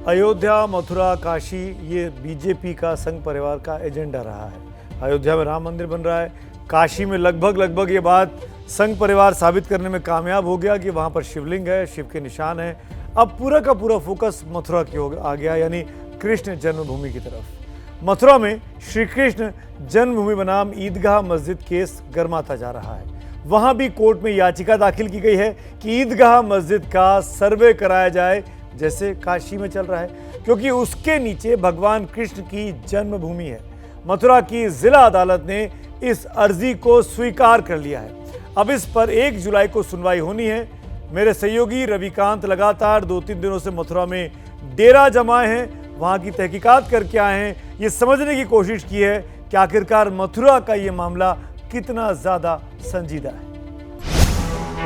अयोध्या, मथुरा, काशी ये बीजेपी का संघ परिवार का एजेंडा रहा है। अयोध्या में राम मंदिर बन रहा है, काशी में लगभग ये बात संघ परिवार साबित करने में कामयाब हो गया कि वहां पर शिवलिंग है, शिव के निशान है। अब पूरा का पूरा फोकस मथुरा की ओर आ गया, यानी कृष्ण जन्मभूमि की तरफ। मथुरा में श्री कृष्ण जन्मभूमि बनाम ईदगाह मस्जिद केस गर्माता जा रहा है। वहां भी कोर्ट में याचिका दाखिल की गई है कि ईदगाह मस्जिद का सर्वे कराया जाए जैसे काशी में चल रहा है, क्योंकि उसके नीचे भगवान कृष्ण की जन्मभूमि है। मथुरा की जिला अदालत ने इस अर्जी को स्वीकार कर लिया है। अब इस पर 1 जुलाई को सुनवाई होनी है। मेरे सहयोगी रविकांत लगातार 2-3 दिनों से मथुरा में डेरा जमाए हैं, वहां की तहकीकात करके आए हैं, ये समझने की कोशिश की है कि आखिरकार मथुरा का ये मामला कितना ज्यादा संजीदा है।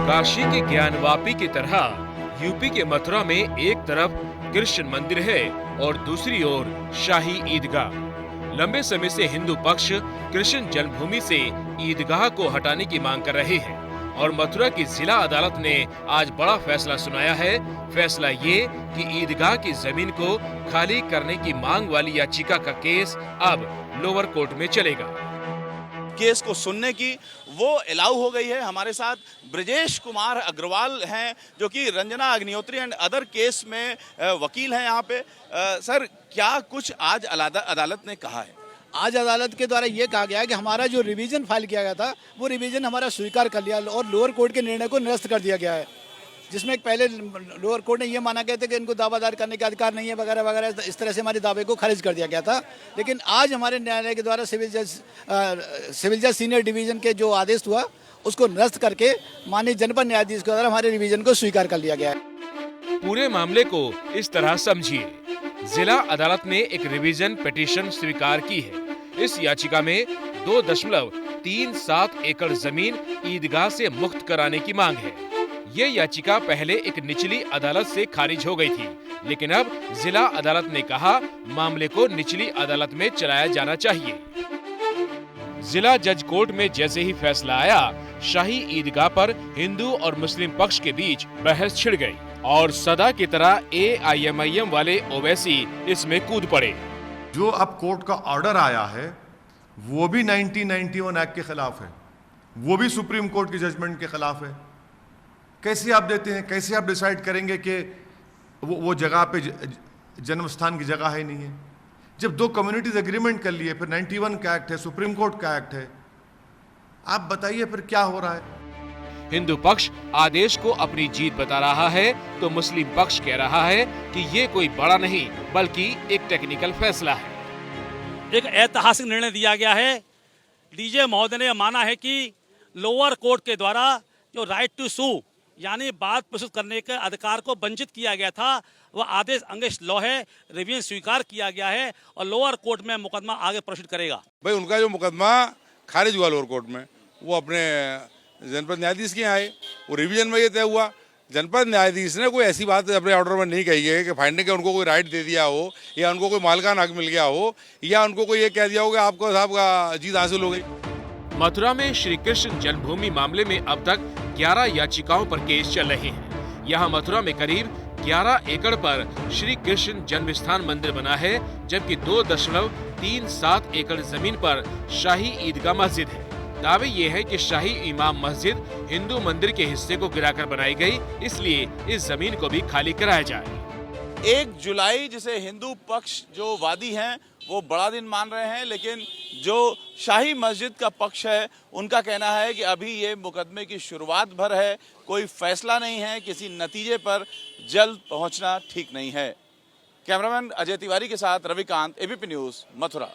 काशी के ज्ञानवापी की तरह यूपी के मथुरा में एक तरफ कृष्ण मंदिर है और दूसरी ओर शाही ईदगाह। लंबे समय से हिंदू पक्ष कृष्ण जन्मभूमि से ईदगाह को हटाने की मांग कर रहे हैं और मथुरा की जिला अदालत ने आज बड़ा फैसला सुनाया है। फैसला ये कि ईदगाह की जमीन को खाली करने की मांग वाली याचिका का केस अब लोअर कोर्ट में चलेगा। केस को सुनने की वो अलाउ हो गई है। हमारे साथ ब्रजेश कुमार अग्रवाल हैं, जो कि Ranjana Agnihotri and other case में वकील हैं यहाँ पे। सर, क्या कुछ आज अदालत ने कहा है? आज अदालत के द्वारा ये कहा गया है कि हमारा जो रिवीजन फाइल किया गया था वो रिवीजन हमारा स्वीकार कर लिया और लोअर कोर्ट के निर्णय को निरस्त कर दिया गया है, जिसमें पहले लोअर कोर्ट ने ये माना गया था कि इनको दावादार करने का अधिकार नहीं है वगैरह वगैरह, इस तरह से हमारे दावे को खारिज कर दिया गया था। लेकिन आज हमारे न्यायालय के द्वारा सिविल जज सीनियर डिवीजन के जो आदेश हुआ उसको निरस्त करके माननीय जनपद न्यायाधीश के द्वारा हमारे रिवीजन को स्वीकार कर लिया गया है। पूरे मामले को इस तरह समझिए, जिला अदालत ने एक रिवीजन पिटीशन स्वीकार की है। इस याचिका में 2.37 एकड़ जमीन ईदगाह से मुक्त कराने की मांग है। ये याचिका पहले एक निचली अदालत से खारिज हो गई थी, लेकिन अब जिला अदालत ने कहा मामले को निचली अदालत में चलाया जाना चाहिए। जिला जज कोर्ट में जैसे ही फैसला आया, शाही ईदगाह पर हिंदू और मुस्लिम पक्ष के बीच बहस छिड़ गई और सदा की तरह AIMIM वाले ओवैसी इसमें कूद पड़े। जो अब कोर्ट का ऑर्डर आया है वो भी 1991 एक्ट के खिलाफ है, वो भी सुप्रीम कोर्ट की जजमेंट के खिलाफ है। कैसे आप देते हैं, कैसे आप डिसाइड करेंगे कि वो जगह पे जन्म स्थान की जगह है नहीं है? जब 2 कम्युनिटीज एग्रीमेंट कर लिए, फिर 91 का एक्ट है, सुप्रीम कोर्ट का एक्ट है, आप बताइए फिर क्या हो रहा है? हिंदू पक्ष आदेश को अपनी जीत बता रहा है तो मुस्लिम पक्ष कह रहा है कि ये कोई बड़ा नहीं बल्कि एक टेक्निकल फैसला है। एक ऐतिहासिक निर्णय दिया गया है। डीजे महोदय ने माना है कि लोअर कोर्ट के द्वारा जो राइट टू सू यानी बात प्रस्तुत करने के अधिकार को वंचित किया गया था, वह आदेश अगेंस्ट लॉ है, रिवीजन स्वीकार किया गया है और लोअर कोर्ट में मुकदमा आगे प्रोसीड करेगा। भाई, उनका जो मुकदमा खारिज हुआ लोअर कोर्ट में, वो अपने जनपद न्यायाधीश के यहाँ आए, वो रिवीजन में ये तय हुआ। जनपद न्यायाधीश ने कोई ऐसी बात अपने ऑर्डर में नहीं कही है कि फाइंडिंग के उनको कोई राइट दे दिया हो या उनको कोई मालिकाना हक मिल गया हो या उनको कोई ये कह दिया हो कि आपको साहब का जीत हासिल हो गई। मथुरा में श्री कृष्ण जन्मभूमि मामले में अब तक 11 याचिकाओं पर केस चल रहे हैं। यहाँ मथुरा में करीब 11 एकड़ पर श्री कृष्ण जन्म स्थान मंदिर बना है, जबकि 2.37 एकड़ जमीन पर शाही ईदगाह मस्जिद है। दावे ये है कि शाही इमाम मस्जिद हिंदू मंदिर के हिस्से को गिराकर बनाई गई, इसलिए इस जमीन को भी खाली कराया जाए। 1 जुलाई जिसे हिंदू पक्ष जो वादी हैं वो बड़ा दिन मान रहे हैं, लेकिन जो शाही मस्जिद का पक्ष है उनका कहना है कि अभी ये मुकदमे की शुरुआत भर है, कोई फैसला नहीं है, किसी नतीजे पर जल्द पहुंचना ठीक नहीं है। कैमरामैन अजय तिवारी के साथ Ravikant, ABP news, Mathura.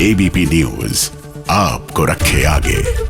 ABP news आपको रखे आगे।